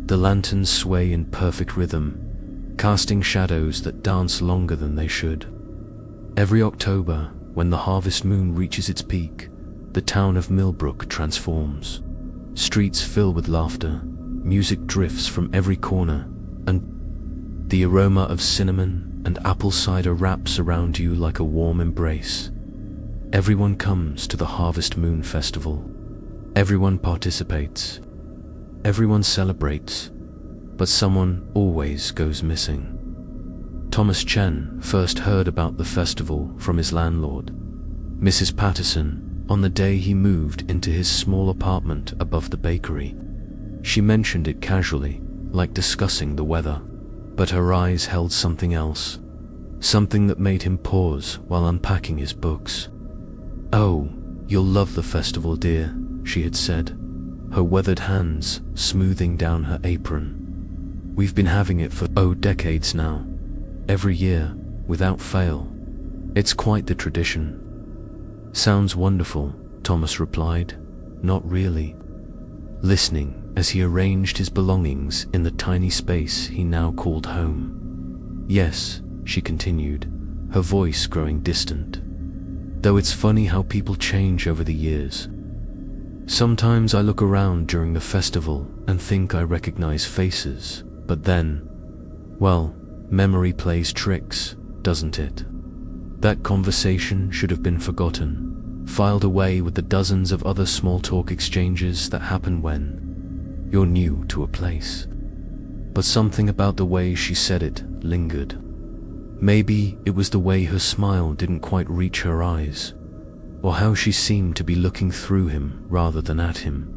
The lanterns sway in perfect rhythm, casting shadows that dance longer than they should. Every October, when the harvest moon reaches its peak, the town of Millbrook transforms. Streets fill with laughter, music drifts from every corner, and the aroma of cinnamon and apple cider wraps around you like a warm embrace. Everyone comes to the Harvest Moon Festival. Everyone participates. Everyone celebrates. But someone always goes missing. Thomas Chen first heard about the festival from his landlord, Mrs. Patterson, on the day he moved into his small apartment above the bakery. She mentioned it casually, like discussing the weather, but her eyes held something else, something that made him pause while unpacking his books. "Oh, you'll love the festival, dear," she had said, her weathered hands smoothing down her apron. "We've been having it for decades now. Every year, without fail. It's quite the tradition." "Sounds wonderful," Thomas replied. "Not really," listening as he arranged his belongings in the tiny space he now called home. "Yes," she continued, her voice growing distant. "Though it's funny how people change over the years. Sometimes I look around during the festival and think I recognize faces, but then, well, memory plays tricks, doesn't it?" That conversation should have been forgotten, filed away with the dozens of other small talk exchanges that happen when you're new to a place. But something about the way she said it lingered. Maybe it was the way her smile didn't quite reach her eyes, or how she seemed to be looking through him rather than at him.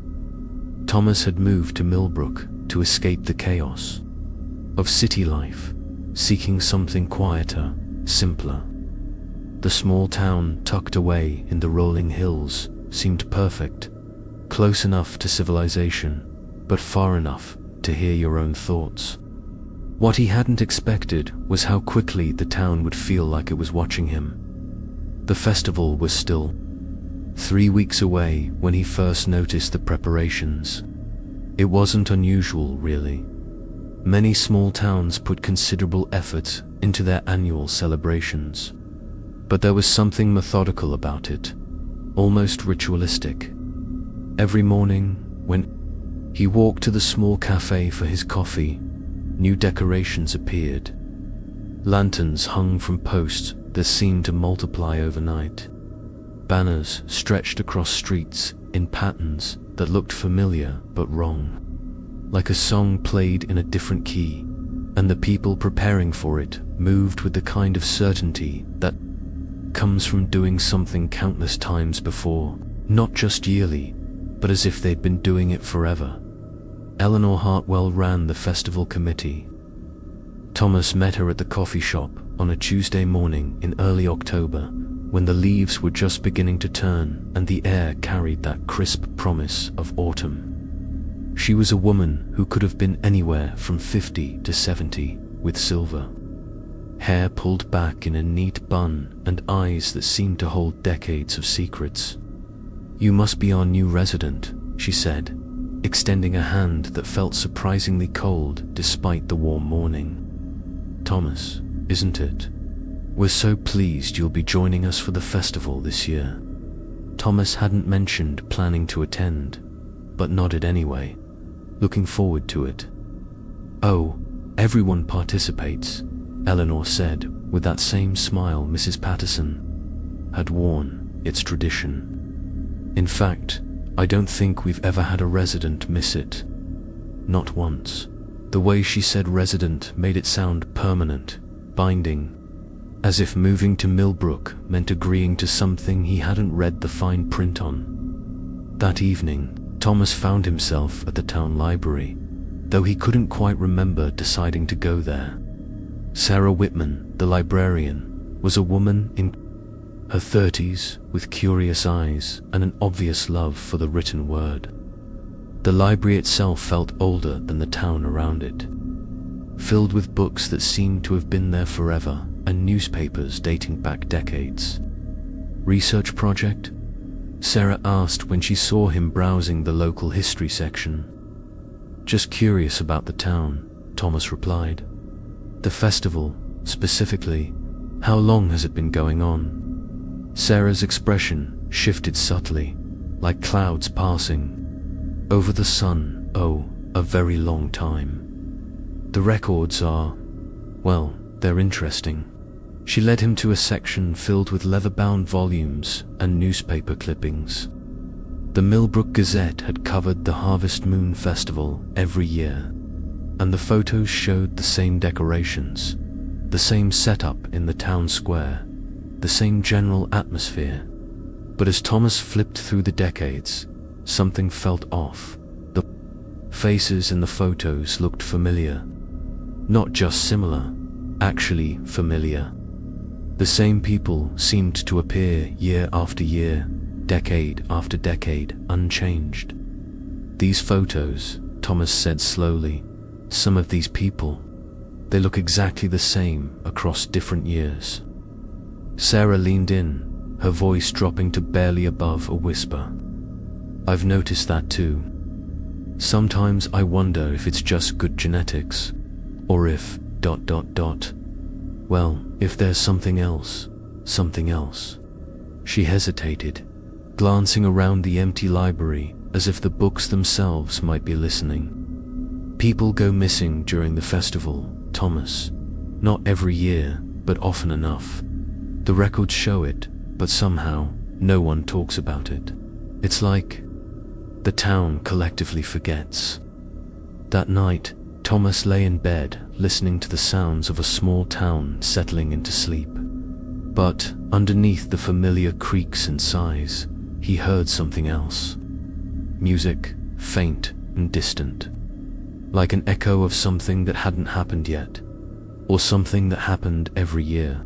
Thomas had moved to Millbrook to escape the chaos of city life, seeking something quieter, simpler. The small town tucked away in the rolling hills seemed perfect, close enough to civilization, but far enough to hear your own thoughts. What he hadn't expected was how quickly the town would feel like it was watching him. The festival was still 3 weeks away when he first noticed the preparations. It wasn't unusual, really. Many small towns put considerable effort into their annual celebrations, but there was something methodical about it, almost ritualistic. Every morning, when he walked to the small cafe for his coffee, new decorations appeared. Lanterns hung from posts that seemed to multiply overnight. Banners stretched across streets in patterns that looked familiar but wrong, like a song played in a different key, and the people preparing for it moved with the kind of certainty that comes from doing something countless times before, not just yearly, but as if they'd been doing it forever. Eleanor Hartwell ran the festival committee. Thomas met her at the coffee shop on a Tuesday morning in early October, when the leaves were just beginning to turn and the air carried that crisp promise of autumn. She was a woman who could have been anywhere from 50 to 70, with silver hair pulled back in a neat bun and eyes that seemed to hold decades of secrets. "You must be our new resident," she said, extending a hand that felt surprisingly cold despite the warm morning. "Thomas, isn't it? We're so pleased you'll be joining us for the festival this year." Thomas hadn't mentioned planning to attend, but nodded anyway, looking forward to it. "Oh, everyone participates," Eleanor said, with that same smile Mrs. Patterson had worn. "It's tradition. In fact, I don't think we've ever had a resident miss it. Not once." The way she said resident made it sound permanent, binding, as if moving to Millbrook meant agreeing to something he hadn't read the fine print on. That evening, Thomas found himself at the town library, though he couldn't quite remember deciding to go there. Sarah Whitman, the librarian, was a woman in her 30s with curious eyes and an obvious love for the written word. The library itself felt older than the town around it, filled with books that seemed to have been there forever and newspapers dating back decades. "Research project?" Sarah asked when she saw him browsing the local history section. Just curious about the town, Thomas replied. The festival, specifically, how long has it been going on? Sarah's expression shifted subtly, like clouds passing over the sun. Oh, a very long time. The records are, well, they're interesting. She led him to a section filled with leather-bound volumes and newspaper clippings. The Millbrook Gazette had covered the Harvest Moon Festival every year, and the photos showed the same decorations, the same setup in the town square, the same general atmosphere. But as Thomas flipped through the decades, something felt off. The faces in the photos looked familiar. Not just similar, actually familiar. The same people seemed to appear year after year, decade after decade, unchanged. These photos, Thomas said slowly, some of these people, they look exactly the same across different years. Sarah leaned in, her voice dropping to barely above a whisper. I've noticed that too. Sometimes I wonder if it's just good genetics, or if ... Well, if there's something else, something else. She hesitated, glancing around the empty library as if the books themselves might be listening. People go missing during the festival, Thomas. Not every year, but often enough. The records show it, but somehow, no one talks about it. It's like the town collectively forgets. That night, Thomas lay in bed, listening to the sounds of a small town settling into sleep. But underneath the familiar creaks and sighs, he heard something else. Music, faint and distant, like an echo of something that hadn't happened yet, or something that happened every year,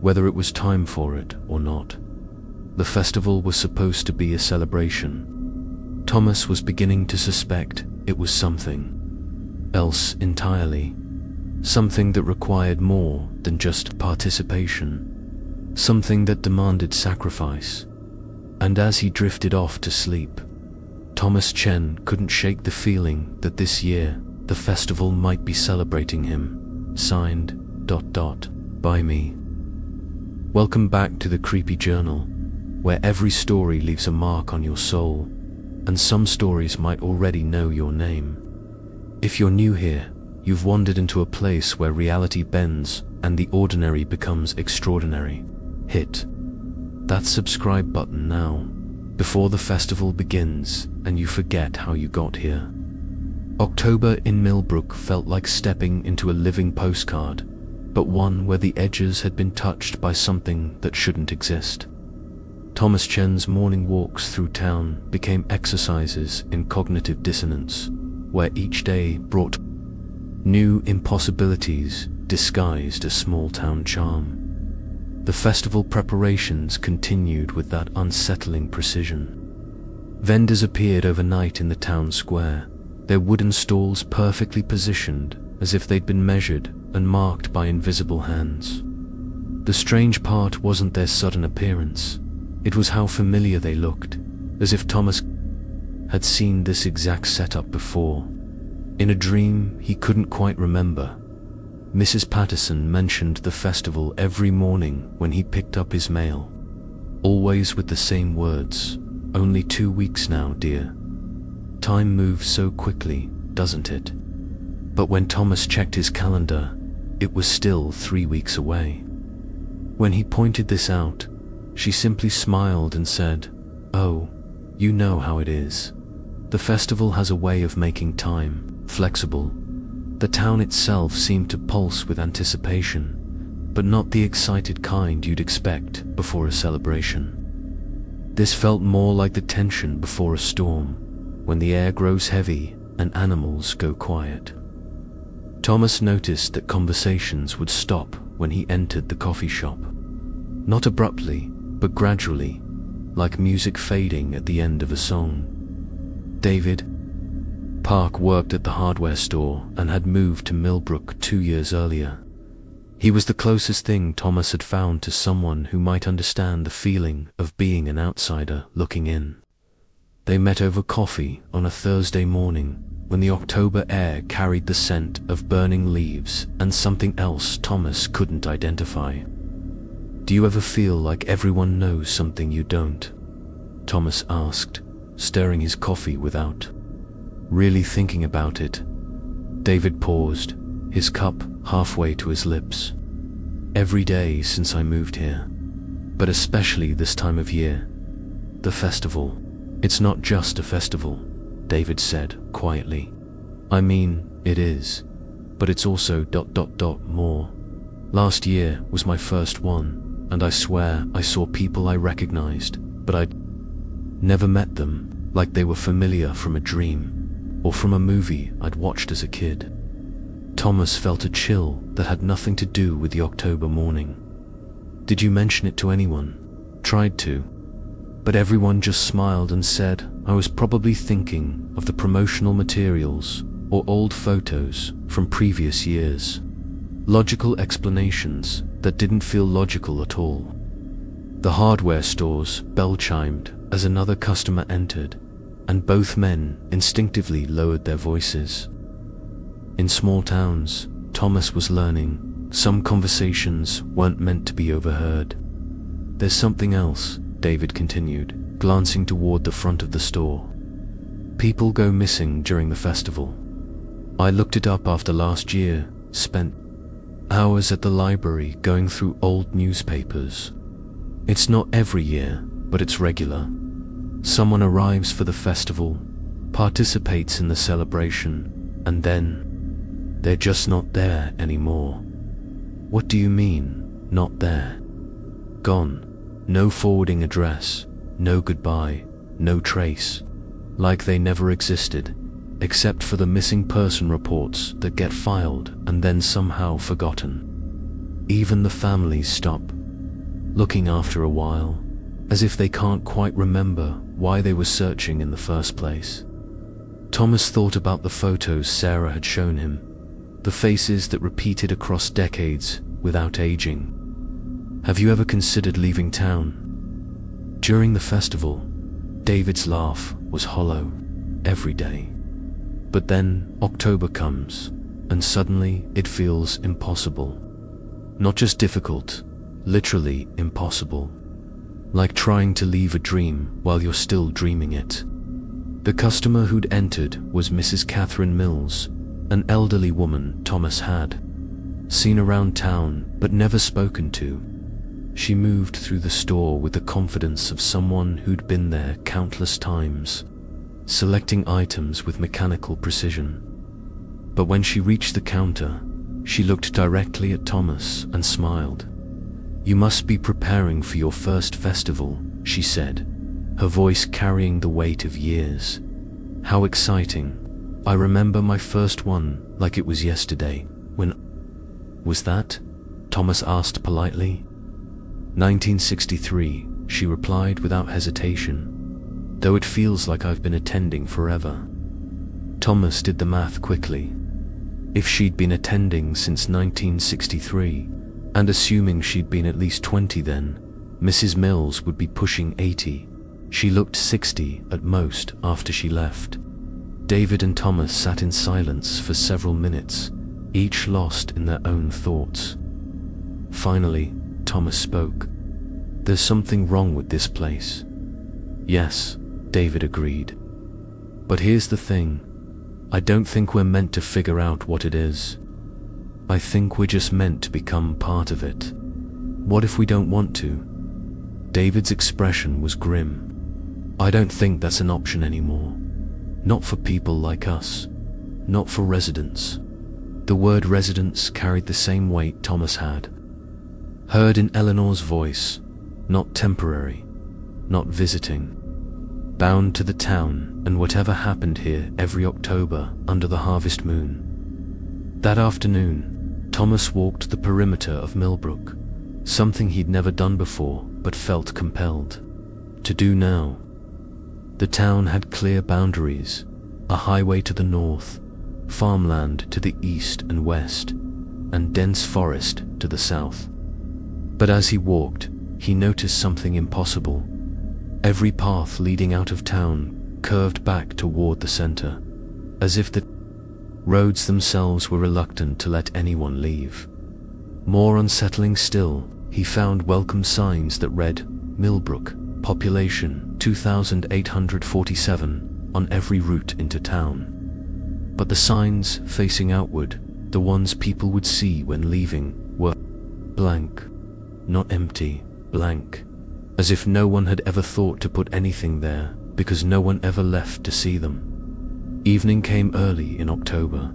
whether it was time for it or not. The festival was supposed to be a celebration. Thomas was beginning to suspect it was something else entirely, something that required more than just participation, something that demanded sacrifice. And as he drifted off to sleep, Thomas Chen couldn't shake the feeling that this year the festival might be celebrating him. Signed, ... by me. Welcome back to the Creepy Journal, where every story leaves a mark on your soul, and some stories might already know your name. If you're new here, you've wandered into a place where reality bends and the ordinary becomes extraordinary. Hit that subscribe button now, before the festival begins and you forget how you got here. October in Millbrook felt like stepping into a living postcard, but one where the edges had been touched by something that shouldn't exist. Thomas Chen's morning walks through town became exercises in cognitive dissonance, where each day brought new impossibilities disguised as small-town charm. The festival preparations continued with that unsettling precision. Vendors appeared overnight in the town square, their wooden stalls perfectly positioned as if they'd been measured and marked by invisible hands. The strange part wasn't their sudden appearance, it was how familiar they looked, as if Thomas had seen this exact setup before. In a dream he couldn't quite remember. Mrs. Patterson mentioned the festival every morning when he picked up his mail, always with the same words, "Only 2 weeks now, dear." Time moves so quickly, doesn't it? But when Thomas checked his calendar, it was still 3 weeks away. When he pointed this out, she simply smiled and said, "Oh, you know how it is. The festival has a way of making time flexible." The town itself seemed to pulse with anticipation, but not the excited kind you'd expect before a celebration. This felt more like the tension before a storm, when the air grows heavy and animals go quiet. Thomas noticed that conversations would stop when he entered the coffee shop. Not abruptly, but gradually, like music fading at the end of a song. David Park worked at the hardware store and had moved to Millbrook 2 years earlier. He was the closest thing Thomas had found to someone who might understand the feeling of being an outsider looking in. They met over coffee on a Thursday morning, when the October air carried the scent of burning leaves and something else Thomas couldn't identify. "Do you ever feel like everyone knows something you don't?" Thomas asked, stirring his coffee without really thinking about it. David paused, his cup halfway to his lips. "Every day since I moved here, but especially this time of year. The festival. It's not just a festival," David said quietly. "I mean, it is, but it's also ... more. Last year was my first one, and I swear I saw people I recognized, but I'd never met them, like they were familiar from a dream, or from a movie I'd watched as a kid." Thomas felt a chill that had nothing to do with the October morning. "Did you mention it to anyone?" "Tried to, but everyone just smiled and said I was probably thinking of the promotional materials or old photos from previous years. Logical explanations that didn't feel logical at all." The hardware store's bell chimed as another customer entered, and both men instinctively lowered their voices. In small towns, Thomas was learning, some conversations weren't meant to be overheard. "There's something else," David continued, glancing toward the front of the store. "People go missing during the festival. I looked it up after last year, spent hours at the library going through old newspapers. It's not every year, but it's regular. Someone arrives for the festival, participates in the celebration, and then they're just not there anymore." "What do you mean, not there?" "Gone. No forwarding address, no goodbye, no trace. Like they never existed, except for the missing person reports that get filed and then somehow forgotten. Even the families stop looking after a while, as if they can't quite remember why they were searching in the first place." Thomas thought about the photos Sarah had shown him, the faces that repeated across decades without aging. "Have you ever considered leaving town?" During the festival, David's laugh was hollow, every day. But then October comes, and suddenly it feels impossible. Not just difficult, literally impossible. Like trying to leave a dream while you're still dreaming it. The customer who'd entered was Mrs. Catherine Mills, an elderly woman Thomas had seen around town but never spoken to. She moved through the store with the confidence of someone who'd been there countless times, selecting items with mechanical precision. But when she reached the counter, she looked directly at Thomas and smiled. "You must be preparing for your first festival," she said, her voice carrying the weight of years. "How exciting. I remember my first one like it was yesterday. When was that?" Thomas asked politely. 1963, she replied without hesitation, "though it feels like I've been attending forever." Thomas did the math quickly. If she'd been attending since 1963, and assuming she'd been at least 20 then, Mrs. Mills would be pushing 80. She looked 60 at most after she left. David and Thomas sat in silence for several minutes, each lost in their own thoughts. Finally, Thomas spoke. "There's something wrong with this place." "Yes," David agreed. "But here's the thing. I don't think we're meant to figure out what it is. I think we're just meant to become part of it. What if we don't want to?" David's expression was grim. "I don't think that's an option anymore. Not for people like us. Not for residents." The word residents carried the same weight Thomas had. Heard in Eleanor's voice, not temporary, not visiting. Bound to the town and whatever happened here every October under the harvest moon. That afternoon, Thomas walked the perimeter of Millbrook, something he'd never done before but felt compelled to do now. The town had clear boundaries, a highway to the north, farmland to the east and west, and dense forest to the south. But as he walked, he noticed something impossible. Every path leading out of town curved back toward the center, as if the roads themselves were reluctant to let anyone leave. More unsettling still, he found welcome signs that read, Millbrook, population 2,847, on every route into town. But the signs facing outward, the ones people would see when leaving, were blank. Not empty, blank. As if no one had ever thought to put anything there, because no one ever left to see them. Evening came early in October,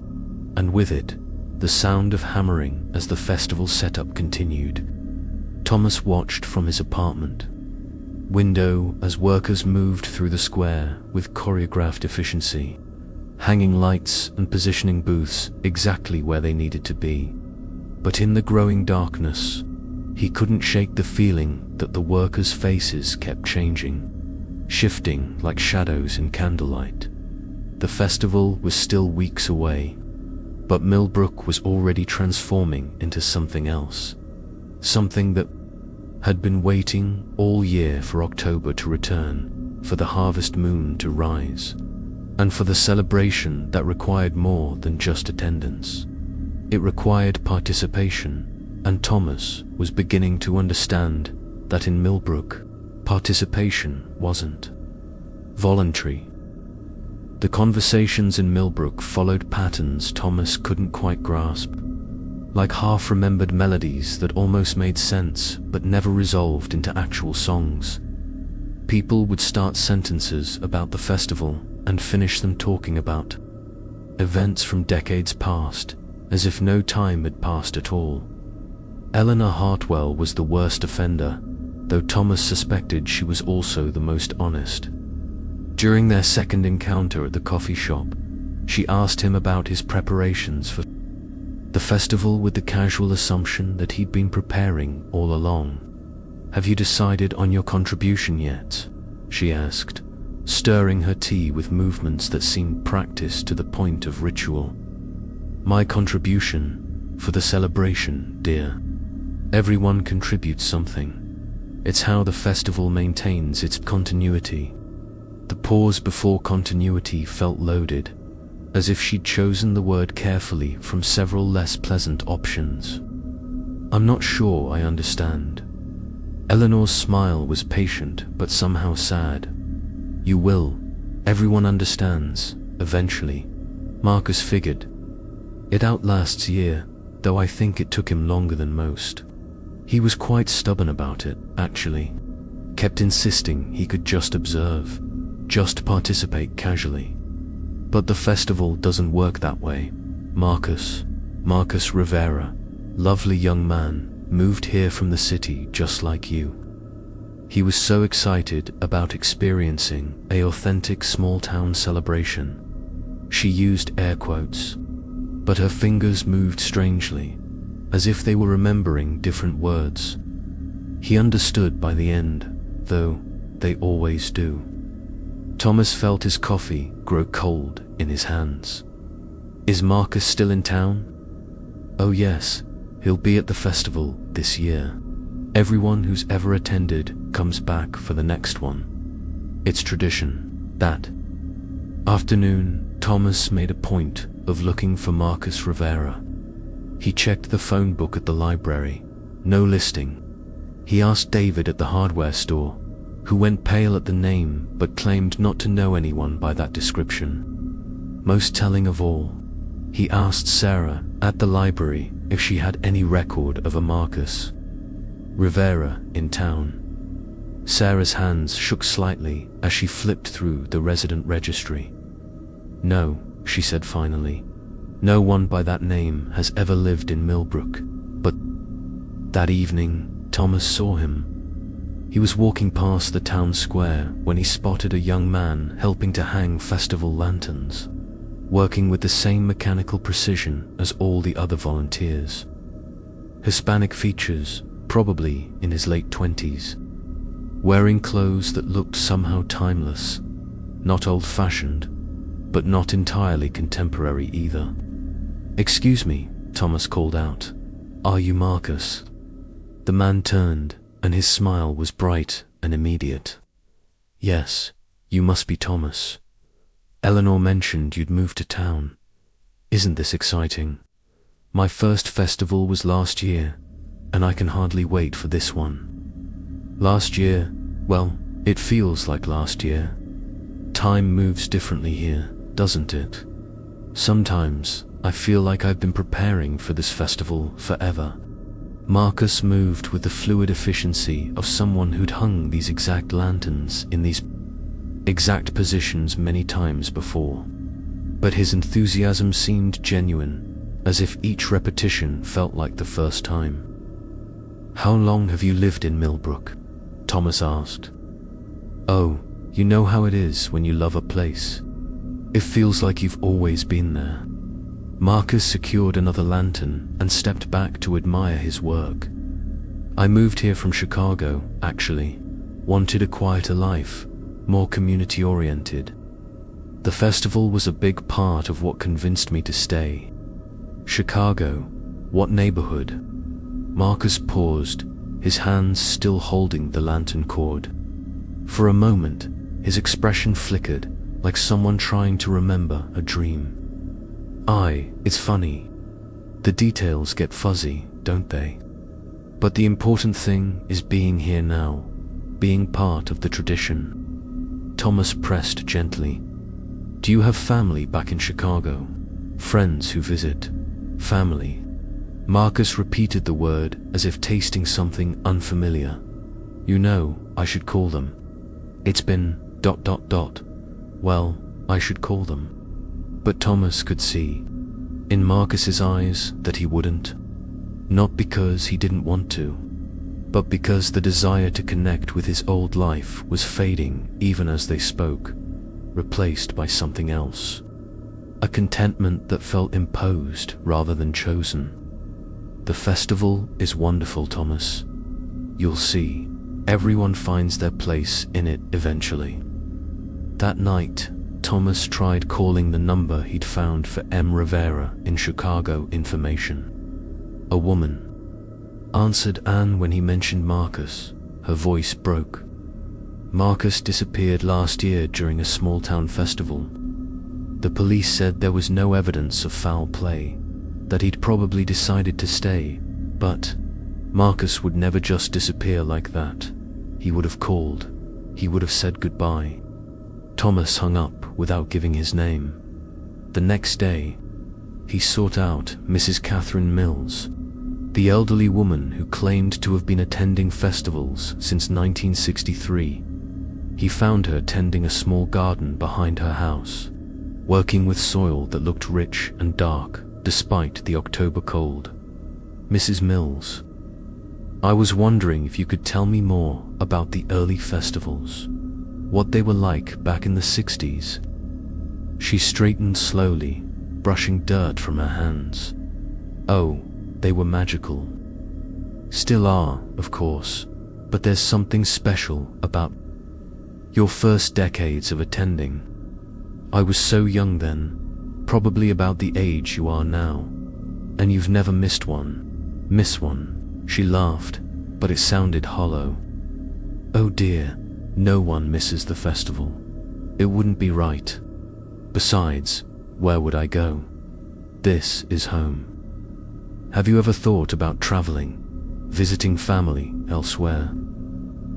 and with it, the sound of hammering as the festival setup continued. Thomas watched from his apartment window as workers moved through the square with choreographed efficiency, hanging lights and positioning booths exactly where they needed to be. But in the growing darkness, he couldn't shake the feeling that the workers' faces kept changing, shifting like shadows in candlelight. The festival was still weeks away, but Millbrook was already transforming into something else. Something that had been waiting all year for October to return, for the harvest moon to rise, and for the celebration that required more than just attendance. It required participation, and Thomas was beginning to understand that in Millbrook, participation wasn't voluntary. The conversations in Millbrook followed patterns Thomas couldn't quite grasp, like half-remembered melodies that almost made sense but never resolved into actual songs. People would start sentences about the festival and finish them talking about events from decades past, as if no time had passed at all. Eleanor Hartwell was the worst offender, though Thomas suspected she was also the most honest. During their second encounter at the coffee shop, she asked him about his preparations for the festival with the casual assumption that he'd been preparing all along. "Have you decided on your contribution yet?" she asked, stirring her tea with movements that seemed practiced to the point of ritual. "My contribution for the celebration, dear. Everyone contributes something. It's how the festival maintains its continuity." The pause before continuity felt loaded, as if she'd chosen the word carefully from several less pleasant options. "I'm not sure I understand." Eleanor's smile was patient but somehow sad. "You will. Everyone understands, eventually," Marcus figured. "It outlasts year, though I think it took him longer than most." He was quite stubborn about it, actually. Kept insisting he could just observe, just participate casually. But the festival doesn't work that way. Marcus Rivera, lovely young man, moved here from the city just like you. He was so excited about experiencing an authentic small-town celebration. She used air quotes, but her fingers moved strangely, as if they were remembering different words. He understood by the end, though they always do. Thomas felt his coffee grow cold in his hands. "Is Marcus still in town?" "Oh yes, he'll be at the festival this year. Everyone who's ever attended comes back for the next one. It's tradition." That afternoon, Thomas made a point of looking for Marcus Rivera. He checked the phone book at the library. No listing. He asked David at the hardware store, who went pale at the name but claimed not to know anyone by that description. Most telling of all, he asked Sarah at the library if she had any record of a Marcus Rivera in town. Sarah's hands shook slightly as she flipped through the resident registry. "No," she said finally. "No one by that name has ever lived in Millbrook." But that evening, Thomas saw him. He was walking past the town square when he spotted a young man helping to hang festival lanterns, working with the same mechanical precision as all the other volunteers. Hispanic features, probably in his late 20s, wearing clothes that looked somehow timeless, not old-fashioned, but not entirely contemporary either. "Excuse me," Thomas called out. "Are you Marcus?" The man turned, and his smile was bright and immediate. "Yes, You must be Thomas. Eleanor mentioned you'd moved to town. Isn't this exciting? My first festival was last year, and I can hardly wait for this one. Last year, well, it feels like last year. Time moves differently here, doesn't it? Sometimes I feel like I've been preparing for this festival forever. Marcus moved with the fluid efficiency of someone who'd hung these exact lanterns in these exact positions many times before. But his enthusiasm seemed genuine, as if each repetition felt like the first time. "How long have you lived in Millbrook?" Thomas asked. "Oh, you know how it is when you love a place. It feels like you've always been there." Marcus secured another lantern and stepped back to admire his work. "I moved here from Chicago, actually. Wanted a quieter life, more community-oriented. The festival was a big part of what convinced me to stay." "Chicago? What neighborhood?" Marcus paused, his hands still holding the lantern cord. For a moment, his expression flickered, like someone trying to remember a dream. It's funny. The details get fuzzy, don't they? But the important thing is being here now, being part of the tradition." Thomas pressed gently. "Do you have family back in Chicago? Friends who visit? Family?" Marcus repeated the word as if tasting something unfamiliar. "You know, I should call them. It's been ... Well, I should call them." But Thomas could see, in Marcus's eyes, that he wouldn't. Not because he didn't want to, but because the desire to connect with his old life was fading even as they spoke, replaced by something else. A contentment that felt imposed rather than chosen. "The festival is wonderful, Thomas. You'll see, everyone finds their place in it eventually." That night, Thomas tried calling the number he'd found for M. Rivera in Chicago information. A woman answered Anne when he mentioned Marcus. Her voice broke. "Marcus disappeared last year during a small-town festival. The police said there was no evidence of foul play, that he'd probably decided to stay, but Marcus would never just disappear like that. He would have called. He would have said goodbye." Thomas hung up without giving his name. The next day, he sought out Mrs. Catherine Mills, the elderly woman who claimed to have been attending festivals since 1963. He found her tending a small garden behind her house, working with soil that looked rich and dark despite the October cold. "Mrs. Mills, I was wondering if you could tell me more about the early festivals, what they were like back in the 60s. She straightened slowly, brushing dirt from her hands. "Oh, they were magical. Still are, of course, but there's something special about your first decades of attending. I was so young then, probably about the age you are now, and you've never missed one." "Miss one?" She laughed, but it sounded hollow. "Oh dear, no one misses the festival. It wouldn't be right. Besides, where would I go? This is home. Have you ever thought about traveling, visiting family elsewhere?"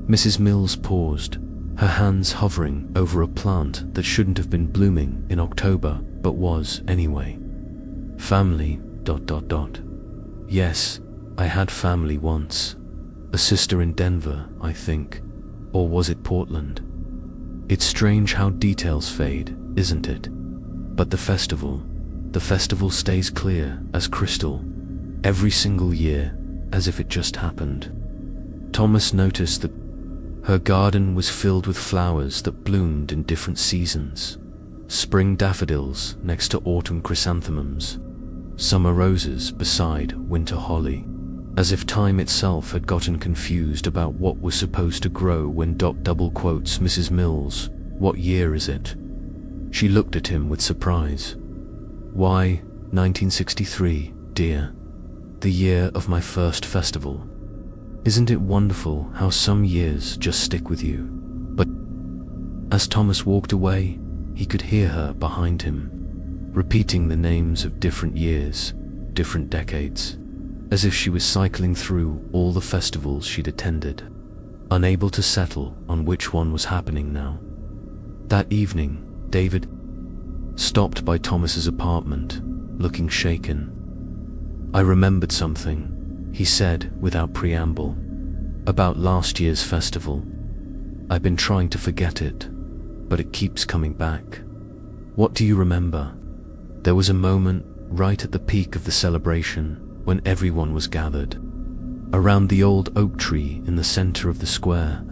Mrs. Mills paused, her hands hovering over a plant that shouldn't have been blooming in October, but was anyway. "Family, ... Yes, I had family once. A sister in Denver, I think. Or was it Portland? It's strange how details fade, isn't it? But the festival stays clear as crystal, every single year, as if it just happened." Thomas noticed that her garden was filled with flowers that bloomed in different seasons. Spring daffodils next to autumn chrysanthemums, summer roses beside winter holly, as if time itself had gotten confused about what was supposed to grow when ... "Mrs. Mills, what year is it?" She looked at him with surprise. "Why, 1963, dear. The year of my first festival. Isn't it wonderful how some years just stick with you?" But As Thomas walked away, he could hear her behind him, repeating the names of different years, different decades, as if she was cycling through all the festivals she'd attended, unable to settle on which one was happening now. That evening, David stopped by Thomas's apartment, looking shaken. "I remembered something," he said without preamble, "about last year's festival. I've been trying to forget it, but it keeps coming back." "What do you remember?" There was a moment right at the peak of the celebration when everyone was gathered around the old oak tree in the center of the square.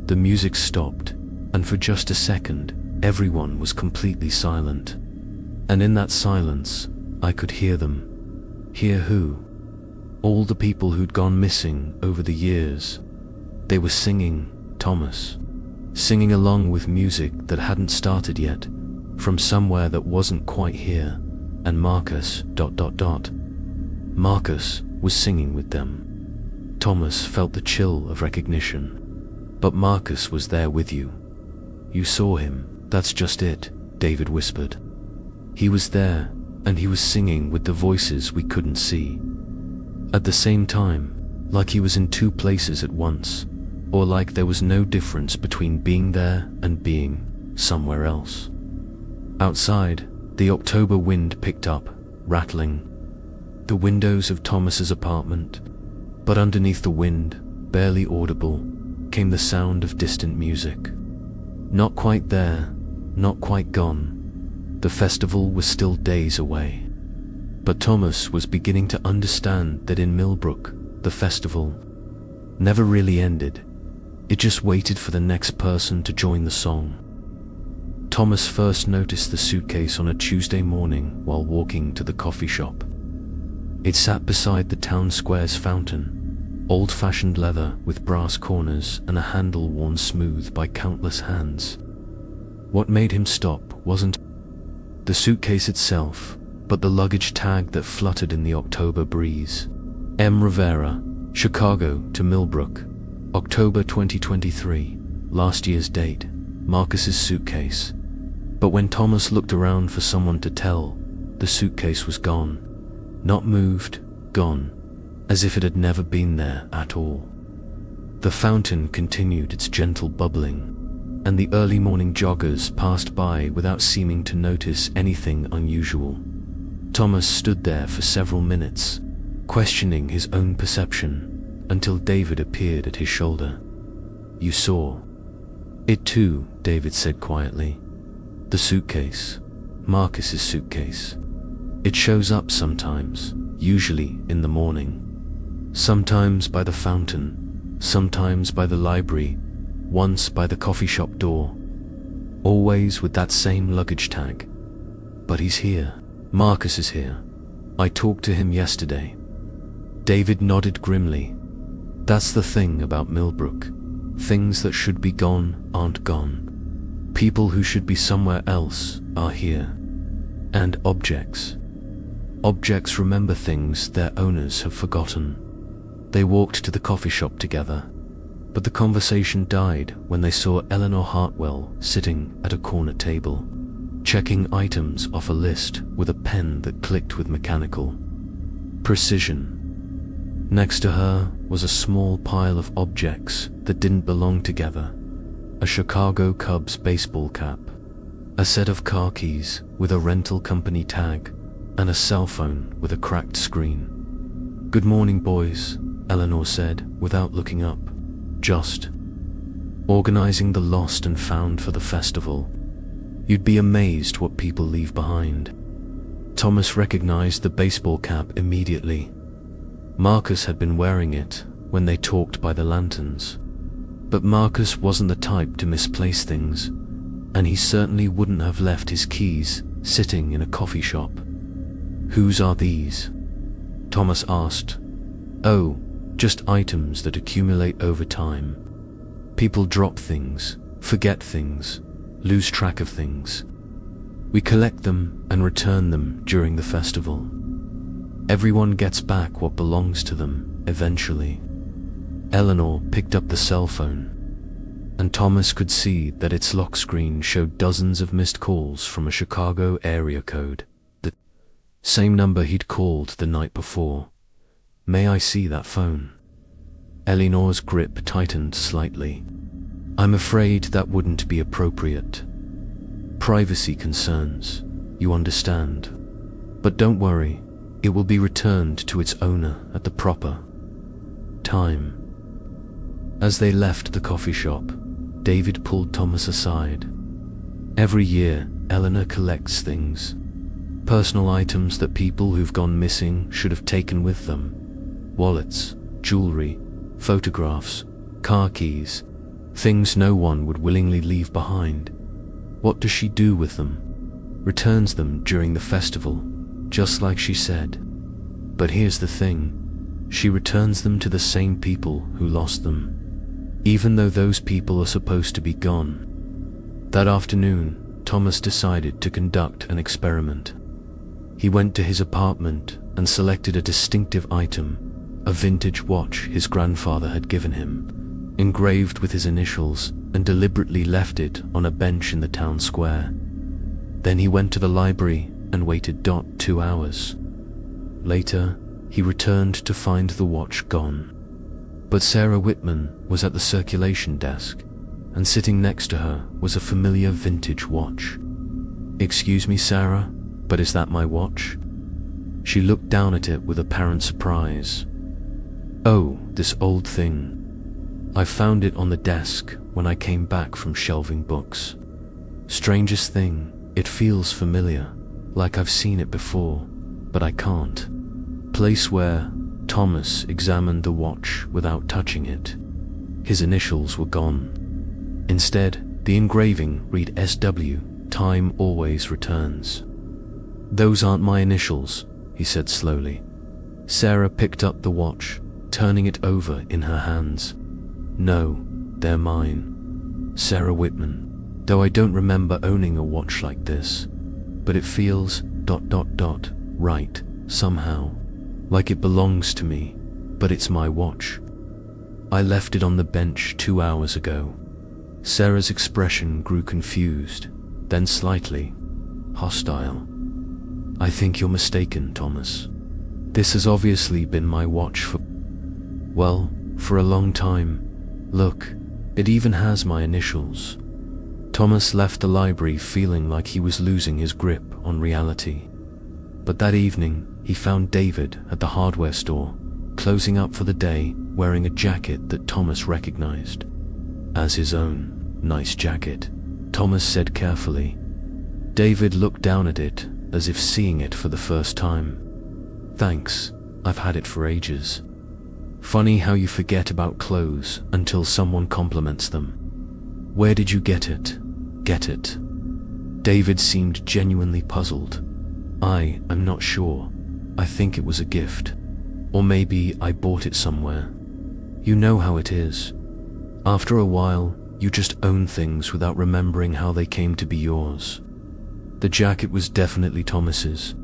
The music stopped, and for just a second, everyone was completely silent. And in that silence, I could hear them. Hear who? All the people who'd gone missing over the years. They were singing, Thomas, singing along with music that hadn't started yet, from somewhere that wasn't quite here, and Marcus, Marcus was singing with them. Thomas felt the chill of recognition. "But Marcus was there with you. You saw him, that's just it," David whispered. "He was there, and he was singing with the voices we couldn't see. At the same time, like he was in two places at once, or like there was no difference between being there and being somewhere else." Outside, the October wind picked up, rattling the windows of Thomas's apartment, but underneath the wind, barely audible, came the sound of distant music. Not quite there, not quite gone. The festival was still days away. But Thomas was beginning to understand that in Millbrook, the festival never really ended. It just waited for the next person to join the song. Thomas first noticed the suitcase on a Tuesday morning while walking to the coffee shop. It sat beside the town square's fountain, old-fashioned leather with brass corners and a handle worn smooth by countless hands. What made him stop wasn't the suitcase itself, but the luggage tag that fluttered in the October breeze. M. Rivera, Chicago to Millbrook, October 2023, last year's date, Marcus's suitcase. But when Thomas looked around for someone to tell, the suitcase was gone. Not moved, gone, as if it had never been there at all. The fountain continued its gentle bubbling, and the early morning joggers passed by without seeming to notice anything unusual. Thomas stood there for several minutes, questioning his own perception, until David appeared at his shoulder. "You saw it too," David said quietly. "The suitcase, Marcus's suitcase. It shows up sometimes, usually in the morning. Sometimes by the fountain, sometimes by the library, once by the coffee shop door. Always with that same luggage tag. But he's here. Marcus is here. I talked to him yesterday." David nodded grimly. "That's the thing about Millbrook. Things that should be gone aren't gone. People who should be somewhere else are here. And objects. Objects remember things their owners have forgotten." They walked to the coffee shop together, but the conversation died when they saw Eleanor Hartwell sitting at a corner table, checking items off a list with a pen that clicked with mechanical precision. Next to her was a small pile of objects that didn't belong together: a Chicago Cubs baseball cap, a set of car keys with a rental company tag, and a cell phone with a cracked screen. "Good morning, boys," Eleanor said without looking up. "Just organizing the lost and found for the festival. You'd be amazed what people leave behind." Thomas recognized the baseball cap immediately. Marcus had been wearing it when they talked by the lanterns. But Marcus wasn't the type to misplace things, and he certainly wouldn't have left his keys sitting in a coffee shop. "Whose are these?" Thomas asked. "Oh, just items that accumulate over time. People drop things, forget things, lose track of things. We collect them and return them during the festival. Everyone gets back what belongs to them, eventually." Eleanor picked up the cell phone. and Thomas could see that its lock screen showed dozens of missed calls from a Chicago area code, the same number he'd called the night before. "May I see that phone?" Eleanor's grip tightened slightly. "I'm afraid that wouldn't be appropriate. Privacy concerns, you understand. But don't worry, it will be returned to its owner at the proper time." As they left the coffee shop, David pulled Thomas aside. "Every year, Eleanor collects things. Personal items that people who've gone missing should have taken with them. Wallets, jewelry, photographs, car keys, things no one would willingly leave behind. What does she do with them? Returns them during the festival, just like she said. But here's the thing, she returns them to the same people who lost them, even though those people are supposed to be gone." That afternoon, Thomas decided to conduct an experiment. He went to his apartment and selected a distinctive item, a vintage watch his grandfather had given him, engraved with his initials, and deliberately left it on a bench in the town square. Then he went to the library and waited 2 hours. Later, he returned to find the watch gone. But Sarah Whitman was at the circulation desk, and sitting next to her was a familiar vintage watch. "Excuse me, Sarah, but is that my watch?" She looked down at it with apparent surprise. "Oh, this old thing. I found it on the desk when I came back from shelving books. Strangest thing, it feels familiar, like I've seen it before, but I can't place where." Thomas examined the watch without touching it. His initials were gone. Instead, the engraving read SW, "Time always returns." "Those aren't my initials," he said slowly. Sarah picked up the watch, turning it over in her hands. "No, they're mine. Sarah Whitman. Though I don't remember owning a watch like this, but it feels ... right, somehow. Like it belongs to me, but it's my watch. I left it on the bench 2 hours ago." Sarah's expression grew confused, then slightly hostile. "I think you're mistaken, Thomas. This has obviously been my watch for a long time. Look, it even has my initials." Thomas left the library feeling like he was losing his grip on reality. But that evening, he found David at the hardware store, closing up for the day, wearing a jacket that Thomas recognized as his own. "Nice jacket," Thomas said carefully. David looked down at it, as if seeing it for the first time. "Thanks, I've had it for ages. Funny how you forget about clothes until someone compliments them. Where did you get it?" "Get it?" David seemed genuinely puzzled. I'm not sure. I think it was a gift. Or maybe I bought it somewhere. You know how it is. After a while, you just own things without remembering how they came to be yours." The jacket was definitely Thomas's.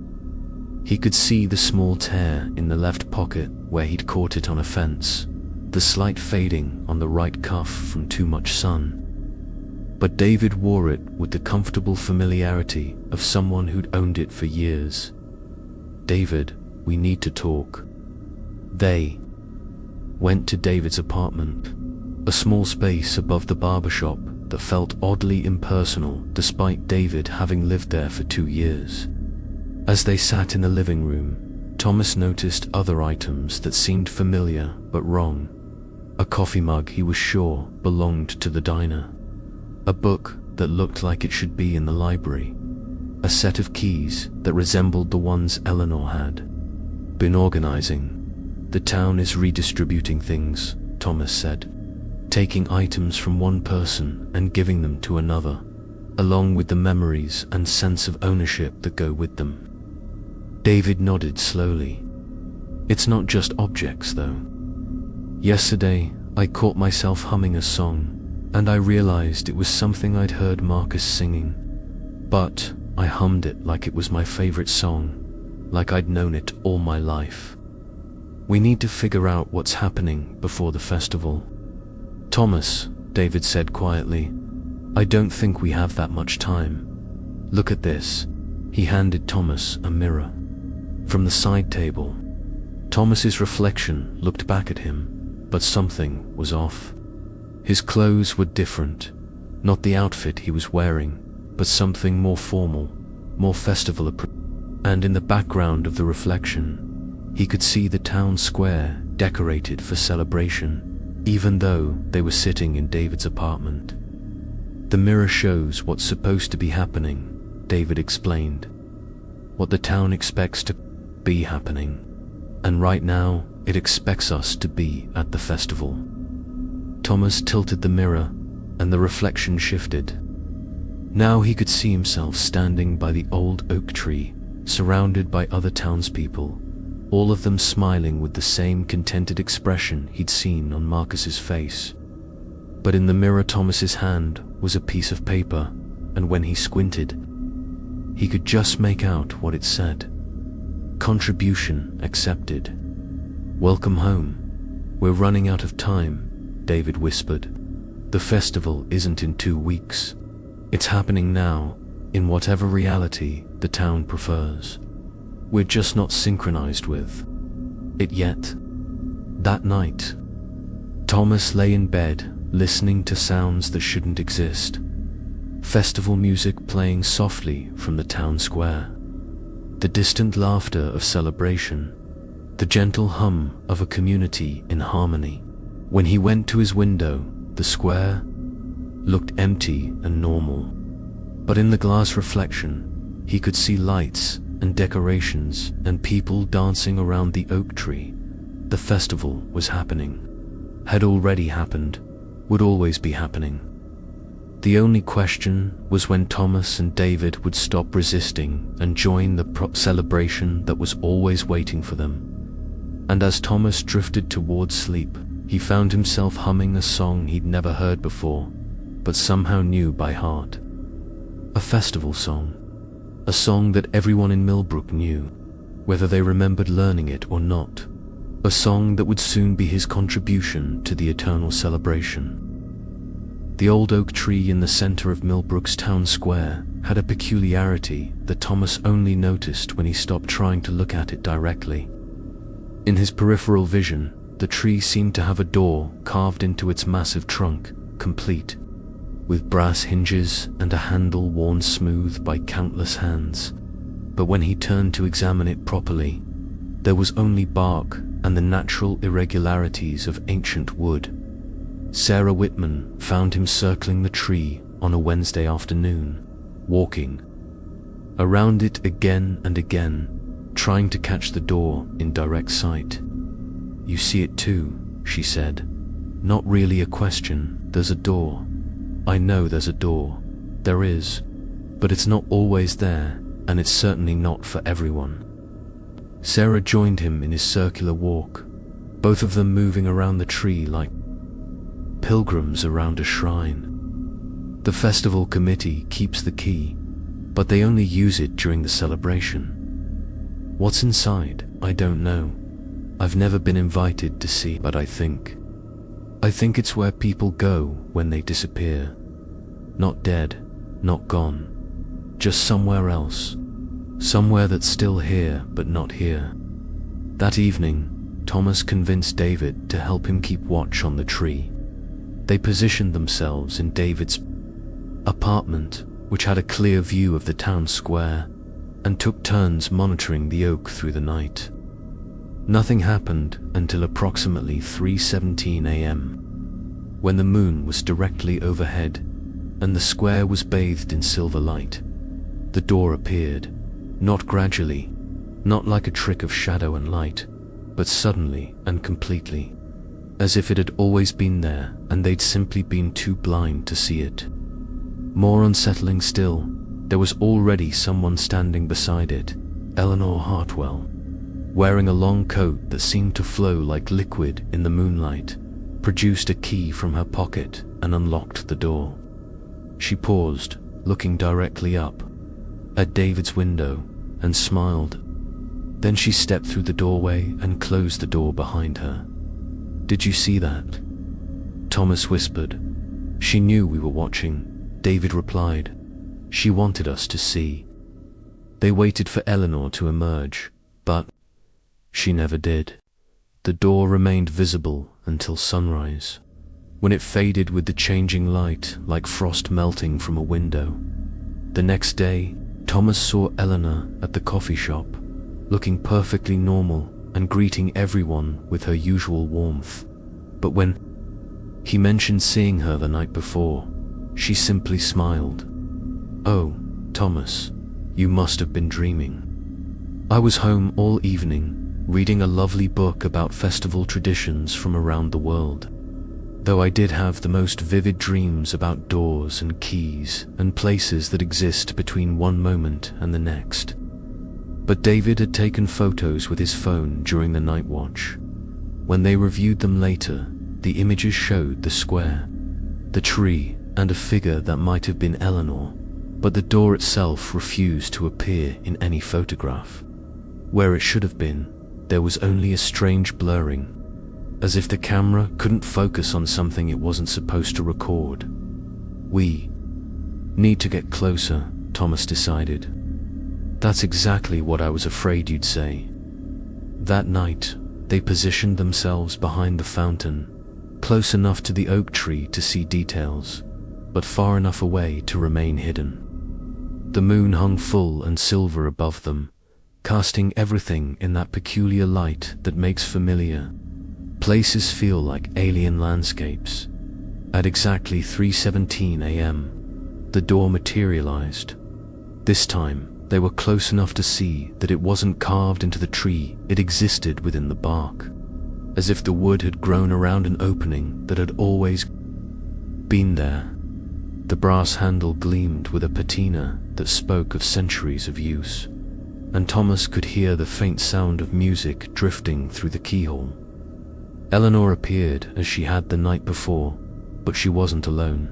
He could see the small tear in the left pocket where he'd caught it on a fence, the slight fading on the right cuff from too much sun. But David wore it with the comfortable familiarity of someone who'd owned it for years. "David, we need to talk." They went to David's apartment, a small space above the barbershop that felt oddly impersonal despite David having lived there for 2 years. As they sat in the living room, Thomas noticed other items that seemed familiar but wrong. A coffee mug he was sure belonged to the diner. A book that looked like it should be in the library. A set of keys that resembled the ones Eleanor had been organizing. "The town is redistributing things," Thomas said, "taking items from one person and giving them to another, along with the memories and sense of ownership that go with them." David nodded slowly. "It's not just objects, though. Yesterday, I caught myself humming a song, and I realized it was something I'd heard Marcus singing. But I hummed it like it was my favorite song, like I'd known it all my life. We need to figure out what's happening before the festival." "Thomas, David said quietly. "I don't think we have that much time. Look at this." He handed Thomas a mirror from the side table. Thomas's reflection looked back at him, but something was off. His clothes were different, not the outfit he was wearing, but something more formal, more festival, and in the background of the reflection, he could see the town square decorated for celebration, even though they were sitting in David's apartment. "The mirror shows what's supposed to be happening," David explained. "What the town expects to be happening. And right now, it expects us to be at the festival." Thomas tilted the mirror, and the reflection shifted. Now he could see himself standing by the old oak tree, surrounded by other townspeople, all of them smiling with the same contented expression he'd seen on Marcus's face. But in the mirror, Thomas's hand was a piece of paper, and when he squinted, he could just make out what it said. "Contribution accepted. Welcome home. We're running out of time," David whispered. "The festival isn't in 2 weeks. It's happening now, in whatever reality the town prefers. We're just not synchronized with it yet." That night, Thomas lay in bed, listening to sounds that shouldn't exist. Festival music playing softly from the town square. The distant laughter of celebration. The gentle hum of a community in harmony. When he went to his window, the square looked empty and normal. But in the glass reflection, he could see lights and decorations and people dancing around the oak tree. The festival was happening. Had already happened. Would always be happening. The only question was when Thomas and David would stop resisting and join the celebration that was always waiting for them. And as Thomas drifted towards sleep, he found himself humming a song he'd never heard before, but somehow knew by heart. A festival song. A song that everyone in Millbrook knew, whether they remembered learning it or not. A song that would soon be his contribution to the eternal celebration. The old oak tree in the center of Millbrook's town square had a peculiarity that Thomas only noticed when he stopped trying to look at it directly. In his peripheral vision, the tree seemed to have a door carved into its massive trunk, complete, with brass hinges and a handle worn smooth by countless hands. But when he turned to examine it properly, there was only bark and the natural irregularities of ancient wood. Sarah Whitman found him circling the tree on a Wednesday afternoon, walking around it again and again, trying to catch the door in direct sight. "You see it too," she said. "Not really a question. There's a door. I know there's a door. There is. But it's not always there, and it's certainly not for everyone." Sarah joined him in his circular walk, both of them moving around the tree like pilgrims around a shrine. The festival committee keeps the key, but they only use it during the celebration. What's inside, I don't know. I've never been invited to see, but I think it's where people go when they disappear. Not dead, not gone, just somewhere else. Somewhere that's still here, but not here. That evening, Thomas convinced David to help him keep watch on the tree. They positioned themselves in David's apartment, which had a clear view of the town square, and took turns monitoring the oak through the night. Nothing happened until approximately 3:17 a.m., when the moon was directly overhead and the square was bathed in silver light. The door appeared, not gradually, not like a trick of shadow and light, but suddenly and completely, as if it had always been there and they'd simply been too blind to see it. More unsettling still, there was already someone standing beside it, Eleanor Hartwell, wearing a long coat that seemed to flow like liquid in the moonlight, produced a key from her pocket and unlocked the door. She paused, looking directly up at David's window, and smiled. Then she stepped through the doorway and closed the door behind her. "Did you see that?" Thomas whispered. She knew we were watching, David replied. She wanted us to see. They waited for Eleanor to emerge, but she never did. The door remained visible until sunrise, when it faded with the changing light like frost melting from a window. The next day, Thomas saw Eleanor at the coffee shop, looking perfectly normal and greeting everyone with her usual warmth. But when he mentioned seeing her the night before, she simply smiled. "Oh, Thomas, you must have been dreaming. I was home all evening, reading a lovely book about festival traditions from around the world. Though I did have the most vivid dreams about doors and keys and places that exist between one moment and the next." But David had taken photos with his phone during the night watch. When they reviewed them later, the images showed the square, the tree, and a figure that might have been Eleanor, but the door itself refused to appear in any photograph. Where it should have been, there was only a strange blurring, as if the camera couldn't focus on something it wasn't supposed to record. "We need to get closer," Thomas decided. "That's exactly what I was afraid you'd say." That night, they positioned themselves behind the fountain, close enough to the oak tree to see details, but far enough away to remain hidden. The moon hung full and silver above them, casting everything in that peculiar light that makes familiar places feel like alien landscapes. At exactly 3:17 a.m., the door materialized. This time, they were close enough to see that it wasn't carved into the tree, it existed within the bark, as if the wood had grown around an opening that had always been there. The brass handle gleamed with a patina that spoke of centuries of use, and Thomas could hear the faint sound of music drifting through the keyhole. Eleanor appeared as she had the night before, but she wasn't alone.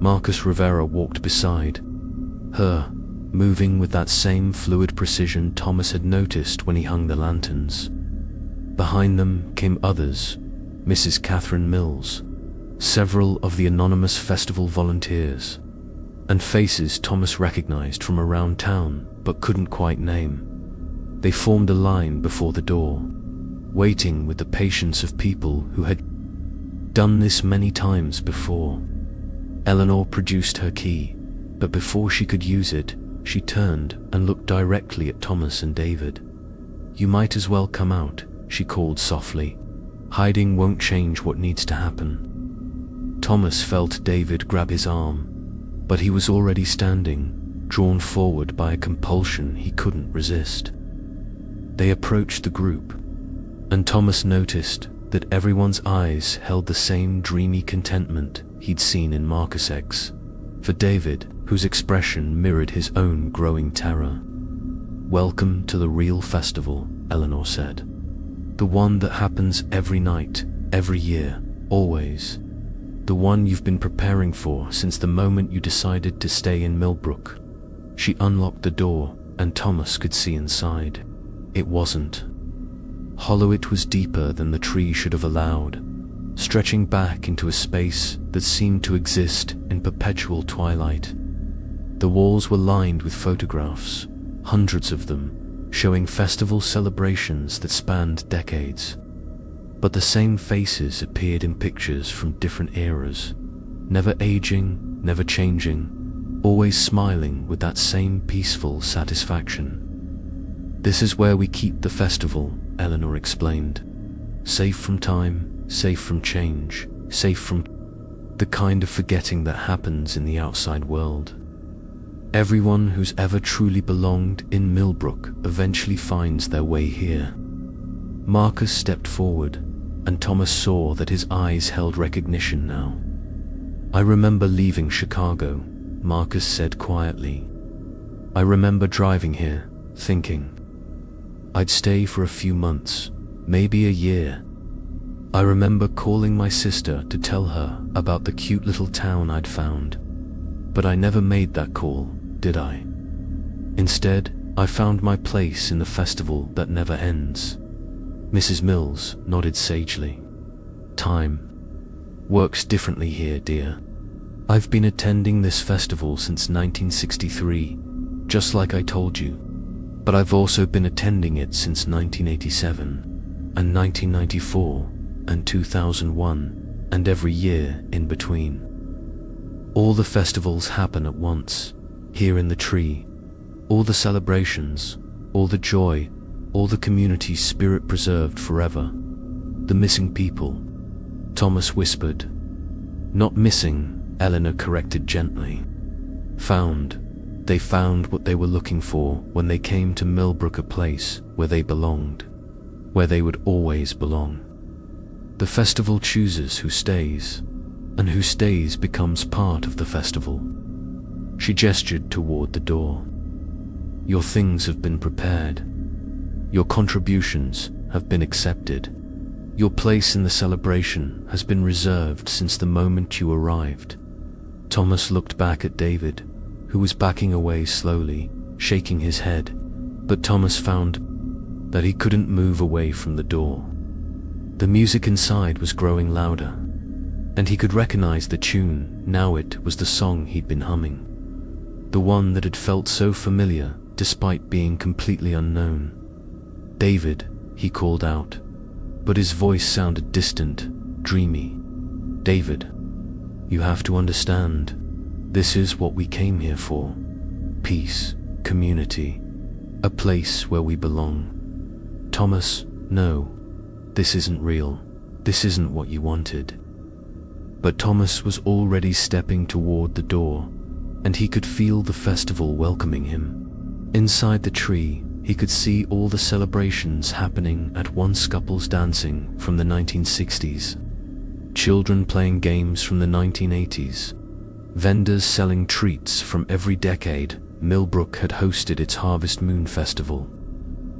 Marcus Rivera walked beside her, moving with that same fluid precision Thomas had noticed when he hung the lanterns. Behind them came others, Mrs. Catherine Mills, several of the anonymous festival volunteers, and faces Thomas recognized from around town but couldn't quite name. They formed a line before the door, waiting with the patience of people who had done this many times before. Eleanor produced her key, but before she could use it, she turned and looked directly at Thomas and David. "You might as well come out," she called softly. "Hiding won't change what needs to happen." Thomas felt David grab his arm, but he was already standing, drawn forward by a compulsion he couldn't resist. They approached the group, and Thomas noticed that everyone's eyes held the same dreamy contentment he'd seen in Marcus' for David, whose expression mirrored his own growing terror. "Welcome to the real festival," Eleanor said. "The one that happens every night, every year, always. The one you've been preparing for since the moment you decided to stay in Millbrook." She unlocked the door, and Thomas could see inside. It wasn't hollow, it was deeper than the tree should have allowed, stretching back into a space that seemed to exist in perpetual twilight. The walls were lined with photographs, hundreds of them, showing festival celebrations that spanned decades. But the same faces appeared in pictures from different eras, never aging, never changing, always smiling with that same peaceful satisfaction. "This is where we keep the festival," Eleanor explained. "Safe from time, safe from change, safe from the kind of forgetting that happens in the outside world. Everyone who's ever truly belonged in Millbrook eventually finds their way here." Marcus stepped forward, and Thomas saw that his eyes held recognition now. "I remember leaving Chicago," Marcus said quietly. "I remember driving here, thinking I'd stay for a few months, maybe a year. I remember calling my sister to tell her about the cute little town I'd found. But I never made that call, did I? Instead, I found my place in the festival that never ends." Mrs. Mills nodded sagely. "Time works differently here, dear," I've been attending this festival since 1963, just like I told you, but I've also been attending it since 1987, and 1994, and 2001, and every year in between. All the festivals happen at once, here in the tree, all the celebrations, all the joy, all the community spirit preserved forever. The missing people, Thomas whispered. Not missing, Eleanor corrected gently. Found. They found what they were looking for when they came to Millbrook, a place where they belonged, where they would always belong. The festival chooses who stays, and who stays becomes part of the festival. She gestured toward the door. Your things have been prepared. Your contributions have been accepted. Your place in the celebration has been reserved since the moment you arrived. Thomas looked back at David, who was backing away slowly, shaking his head, but Thomas found that he couldn't move away from the door. The music inside was growing louder, and he could recognize the tune. Now it was the song he'd been humming, the one that had felt so familiar despite being completely unknown. David, he called out, but his voice sounded distant, dreamy. David, you have to understand, this is what we came here for. Peace, community, a place where we belong. Thomas, no, this isn't real. This isn't what you wanted. But Thomas was already stepping toward the door, and he could feel the festival welcoming him. Inside the tree, he could see all the celebrations happening at once, couples dancing from the 1960s, children playing games from the 1980s, vendors selling treats from every decade. Millbrook had hosted its Harvest Moon Festival,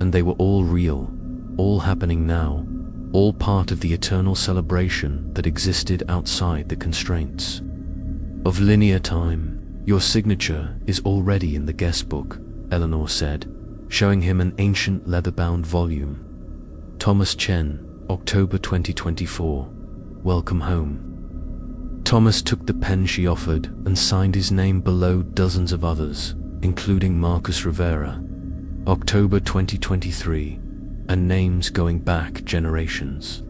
and they were all real, all happening now, all part of the eternal celebration that existed outside the constraints of linear time. Your signature is already in the guest book, Eleanor said, showing him an ancient leather-bound volume. Thomas Chen, October 2024. Welcome home. Thomas took the pen she offered and signed his name below dozens of others, including Marcus Rivera, October 2023, and names going back generations.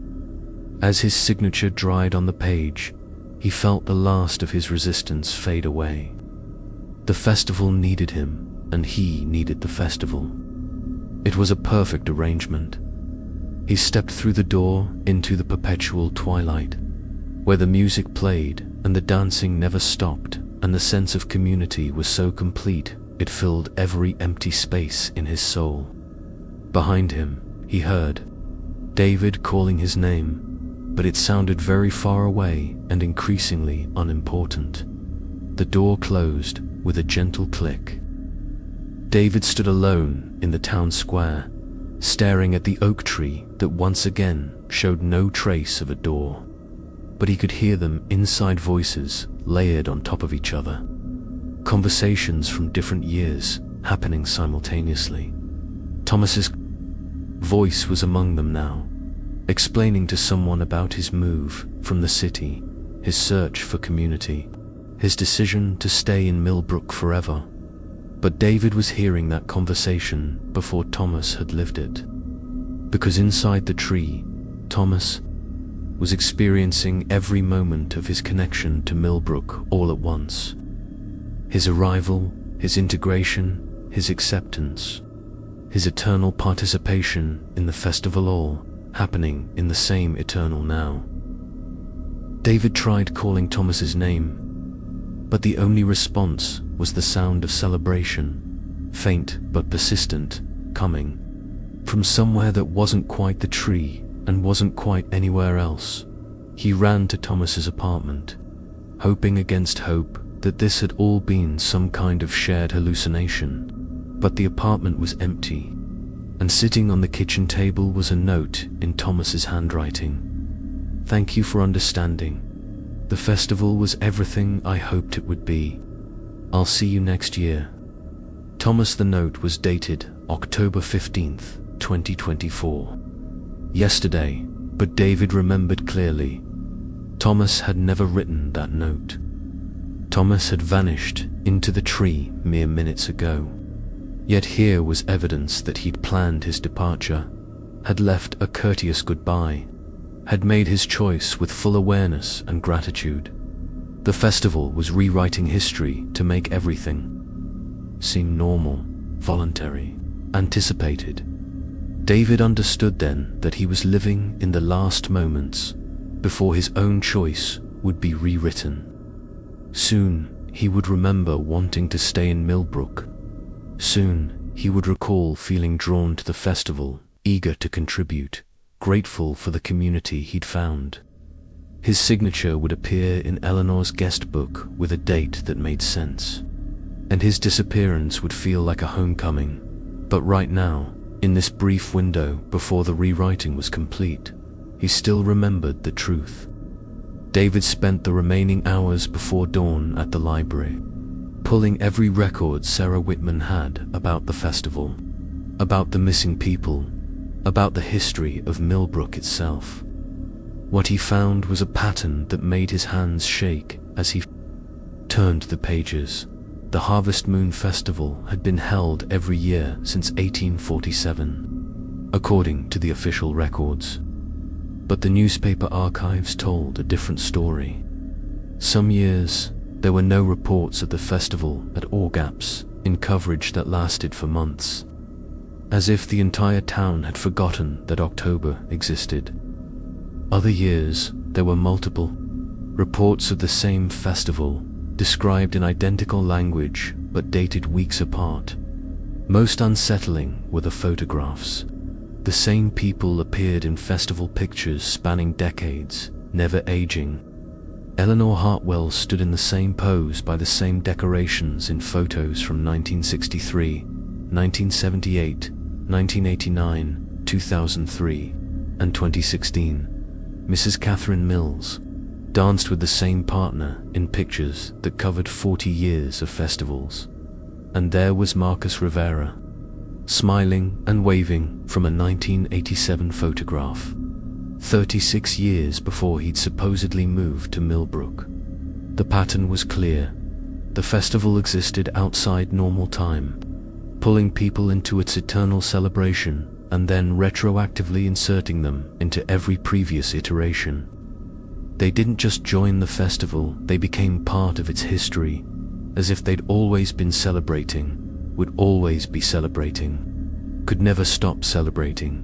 As his signature dried on the page, he felt the last of his resistance fade away. The festival needed him, and he needed the festival. It was a perfect arrangement. He stepped through the door into the perpetual twilight, where the music played and the dancing never stopped, and the sense of community was so complete it filled every empty space in his soul. Behind him, he heard David calling his name, but it sounded very far away and increasingly unimportant. The door closed with a gentle click. David stood alone in the town square, staring at the oak tree that once again showed no trace of a door. But he could hear them inside, voices layered on top of each other, conversations from different years happening simultaneously. Thomas's voice was among them now, explaining to someone about his move from the city, his search for community, his decision to stay in Millbrook forever. But David was hearing that conversation before Thomas had lived it, because inside the tree, Thomas was experiencing every moment of his connection to Millbrook all at once. His arrival, his integration, his acceptance, his eternal participation in the festival, all happening in the same eternal now. David tried calling Thomas's name, but the only response was the sound of celebration, faint but persistent, coming from somewhere that wasn't quite the tree and wasn't quite anywhere else. He ran to Thomas's apartment, hoping against hope that this had all been some kind of shared hallucination. But the apartment was empty, and sitting on the kitchen table was a note in Thomas's handwriting. Thank you for understanding. The festival was everything I hoped it would be. I'll see you next year. Thomas. The note was dated October 15th, 2024. Yesterday, but David remembered clearly. Thomas had never written that note. Thomas had vanished into the tree mere minutes ago. Yet here was evidence that he'd planned his departure, had left a courteous goodbye, had made his choice with full awareness and gratitude. The festival was rewriting history to make everything seem normal, voluntary, anticipated. David understood then that he was living in the last moments before his own choice would be rewritten. Soon he would remember wanting to stay in Millbrook. Soon he would recall feeling drawn to the festival, eager to contribute, grateful for the community he'd found. His signature would appear in Eleanor's guest book with a date that made sense, and his disappearance would feel like a homecoming. But right now, in this brief window before the rewriting was complete, he still remembered the truth. David spent the remaining hours before dawn at the library, pulling every record Sarah Whitman had about the festival, about the missing people, about the history of Millbrook itself. What he found was a pattern that made his hands shake as he turned the pages. The Harvest Moon Festival had been held every year since 1847, according to the official records. But the newspaper archives told a different story. Some years, there were no reports of the festival at all, gaps in coverage that lasted for months, as if the entire town had forgotten that October existed. Other years, there were multiple reports of the same festival, described in identical language but dated weeks apart. Most unsettling were the photographs. The same people appeared in festival pictures spanning decades, never aging. Eleanor Hartwell stood in the same pose by the same decorations in photos from 1963, 1978, 1989, 2003, and 2016. Mrs. Catherine Mills danced with the same partner in pictures that covered 40 years of festivals. And there was Marcus Rivera, smiling and waving from a 1987 photograph, 36 years before he'd supposedly moved to Millbrook. The pattern was clear. The festival existed outside normal time, pulling people into its eternal celebration and then retroactively inserting them into every previous iteration. They didn't just join the festival, they became part of its history, as if they'd always been celebrating, would always be celebrating, could never stop celebrating.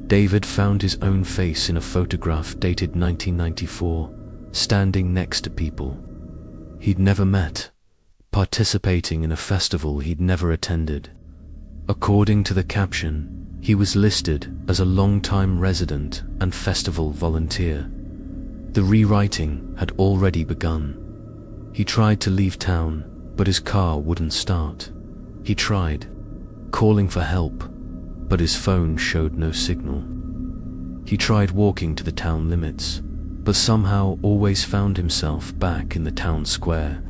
David found his own face in a photograph dated 1994, standing next to people he'd never met, participating in a festival he'd never attended. According to the caption, he was listed as a long-time resident and festival volunteer. The rewriting had already begun. He tried to leave town, but his car wouldn't start. He tried calling for help, but his phone showed no signal. He tried walking to the town limits, but somehow always found himself back in the town square,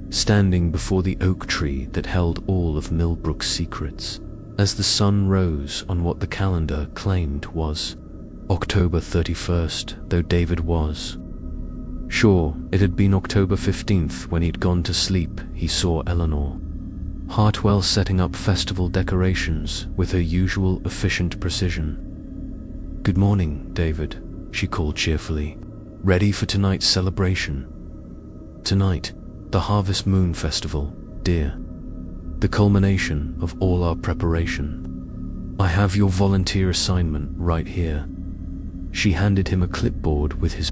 standing before the oak tree that held all of Millbrook's secrets, as the sun rose on what the calendar claimed was October 31st, though David was sure it had been October 15th when he'd gone to sleep. He saw Eleanor Hartwell setting up festival decorations with her usual efficient precision. "Good morning, David," she called cheerfully. "Ready for tonight's celebration?" "Tonight, the Harvest Moon Festival, dear. The culmination of all our preparation. I have your volunteer assignment right here." She handed him a clipboard with his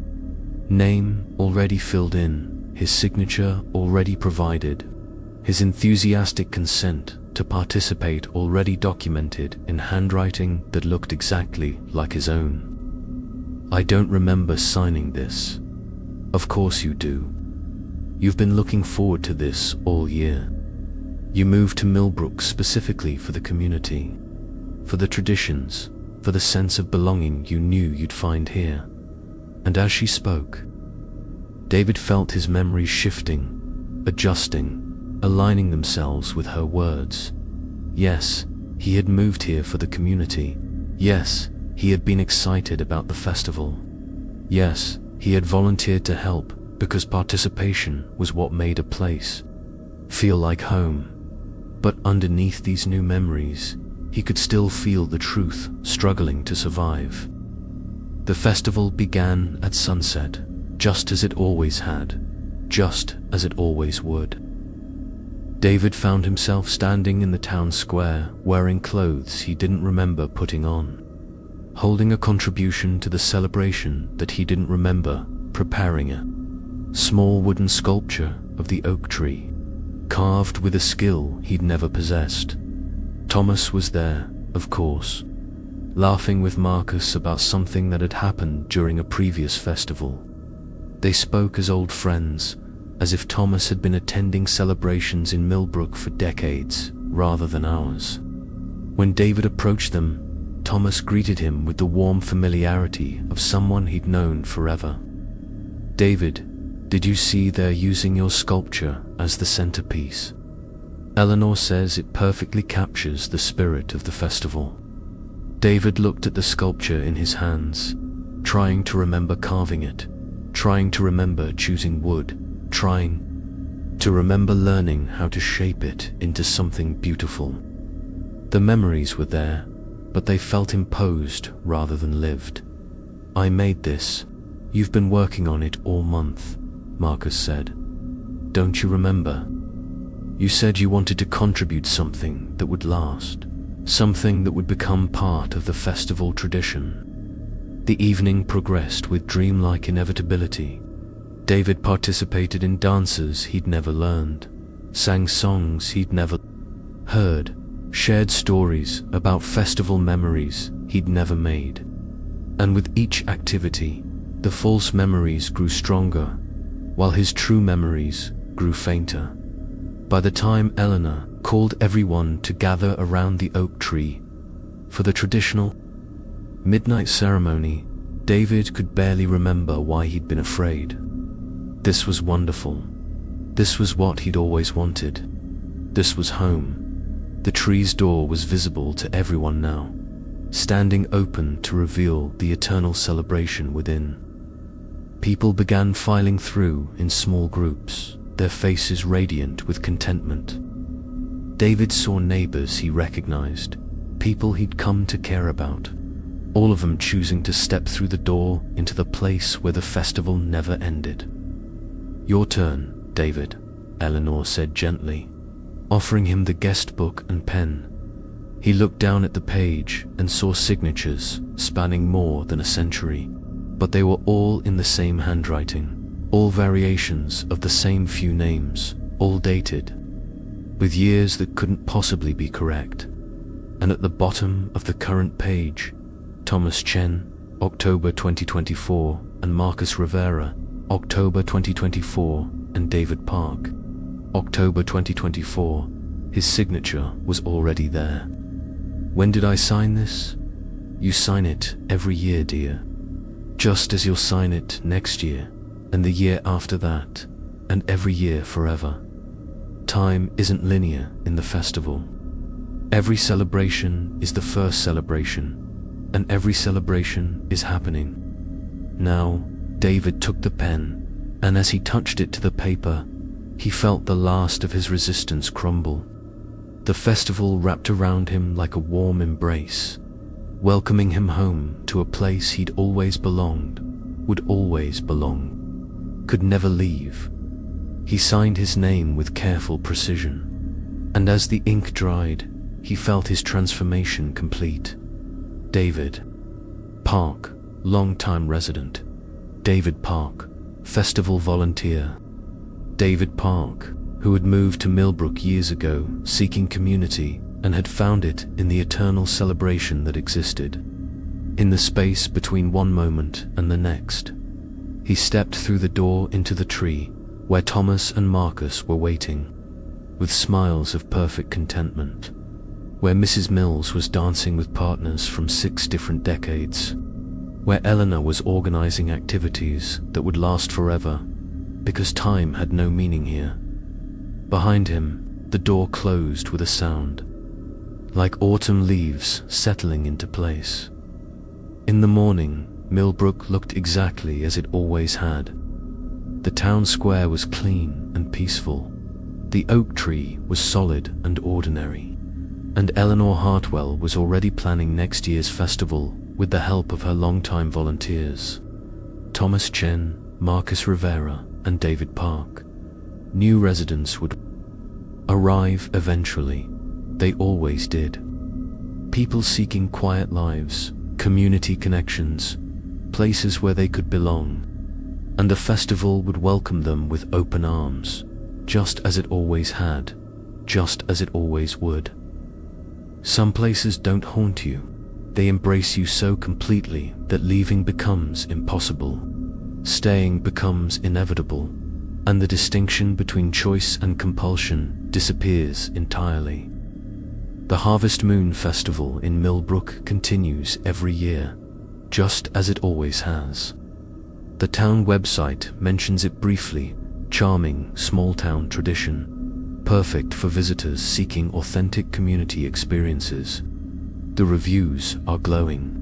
name already filled in, his signature already provided, his enthusiastic consent to participate already documented in handwriting that looked exactly like his own. "I don't remember signing this." "Of course you do. You've been looking forward to this all year. You moved to Millbrook specifically for the community, for the traditions, for the sense of belonging you knew you'd find here." And as she spoke, David felt his memories shifting, adjusting, aligning themselves with her words. Yes, he had moved here for the community. Yes, he had been excited about the festival. Yes, he had volunteered to help, because participation was what made a place feel like home. But underneath these new memories, he could still feel the truth struggling to survive. The festival began at sunset, just as it always had, just as it always would. David found himself standing in the town square, wearing clothes he didn't remember putting on, holding a contribution to the celebration that he didn't remember preparing, a small wooden sculpture of the oak tree, carved with a skill he'd never possessed. Thomas was there, of course, laughing with Marcus about something that had happened during a previous festival. They spoke as old friends, as if Thomas had been attending celebrations in Millbrook for decades, rather than hours. When David approached them, Thomas greeted him with the warm familiarity of someone he'd known forever. "David, did you see they're using your sculpture as the centerpiece? Eleanor says it perfectly captures the spirit of the festival." David looked at the sculpture in his hands, trying to remember carving it, trying to remember choosing wood, trying to remember learning how to shape it into something beautiful. The memories were there, but they felt imposed rather than lived. "I made this. You've been working on it all month," Marcus said. "Don't you remember? You said you wanted to contribute something that would last, something that would become part of the festival tradition." The evening progressed with dreamlike inevitability. David participated in dances he'd never learned, sang songs he'd never heard, shared stories about festival memories he'd never made. And with each activity, the false memories grew stronger, while his true memories grew fainter. By the time Eleanor called everyone to gather around the oak tree for the traditional midnight ceremony, David could barely remember why he'd been afraid. This was wonderful. This was what he'd always wanted. This was home. The tree's door was visible to everyone now, standing open to reveal the eternal celebration within. People began filing through in small groups, their faces radiant with contentment. David saw neighbours he recognized, people he'd come to care about, all of them choosing to step through the door into the place where the festival never ended. "Your turn, David," Eleanor said gently, offering him the guest book and pen. He looked down at the page and saw signatures spanning more than a century, but they were all in the same handwriting, all variations of the same few names, all dated, with years that couldn't possibly be correct. And at the bottom of the current page, Thomas Chen, October 2024, and Marcus Rivera, October 2024, and David Park, October 2024. His signature was already there. "When did I sign this?" "You sign it every year, dear. Just as you'll sign it next year, and the year after that, and every year forever. Time isn't linear in the festival. Every celebration is the first celebration, and every celebration is happening." Now, David took the pen, and as he touched it to the paper, he felt the last of his resistance crumble. The festival wrapped around him like a warm embrace, welcoming him home to a place he'd always belonged, would always belong, could never leave. He signed his name with careful precision, and as the ink dried, he felt his transformation complete. David Park, long-time resident. David Park, festival volunteer. David Park, who had moved to Millbrook years ago, seeking community, and had found it in the eternal celebration that existed. In the space between one moment and the next, he stepped through the door into the tree, where Thomas and Marcus were waiting, with smiles of perfect contentment, where Mrs. Mills was dancing with partners from 6 different decades, where Eleanor was organizing activities that would last forever, because time had no meaning here. Behind him, the door closed with a sound, like autumn leaves settling into place. In the morning, Millbrook looked exactly as it always had. The town square was clean and peaceful. The oak tree was solid and ordinary. And Eleanor Hartwell was already planning next year's festival with the help of her longtime volunteers, Thomas Chen, Marcus Rivera, and David Park. New residents would arrive eventually. They always did. People seeking quiet lives, community connections, places where they could belong. And the festival would welcome them with open arms, just as it always had, just as it always would. Some places don't haunt you. They embrace you so completely that leaving becomes impossible. Staying becomes inevitable, and the distinction between choice and compulsion disappears entirely. The Harvest Moon Festival in Millbrook continues every year, just as it always has. The town website mentions it briefly: charming small-town tradition, perfect for visitors seeking authentic community experiences. The reviews are glowing,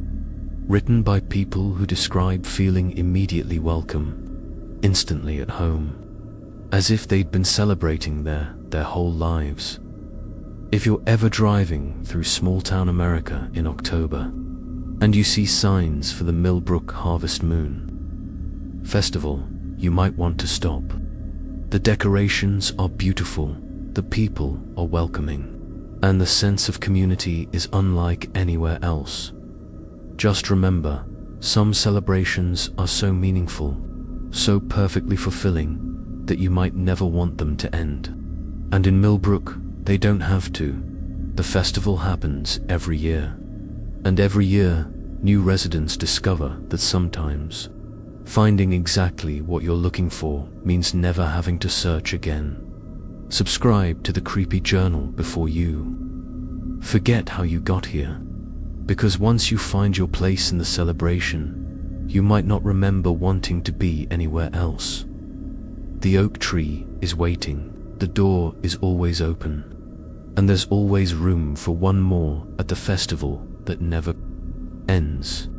written by people who describe feeling immediately welcome, instantly at home, as if they'd been celebrating there their whole lives. If you're ever driving through small-town America in October, and you see signs for the Millbrook Harvest Moon Festival, you might want to stop. The decorations are beautiful, the people are welcoming, and the sense of community is unlike anywhere else. Just remember, some celebrations are so meaningful, so perfectly fulfilling, that you might never want them to end. And in Millbrook, they don't have to. The festival happens every year. And every year, new residents discover that sometimes finding exactly what you're looking for means never having to search again. Subscribe to the Creepy Journal before you forget how you got here, because once you find your place in the celebration, you might not remember wanting to be anywhere else. The oak tree is waiting, the door is always open, and there's always room for one more at the festival that never ends.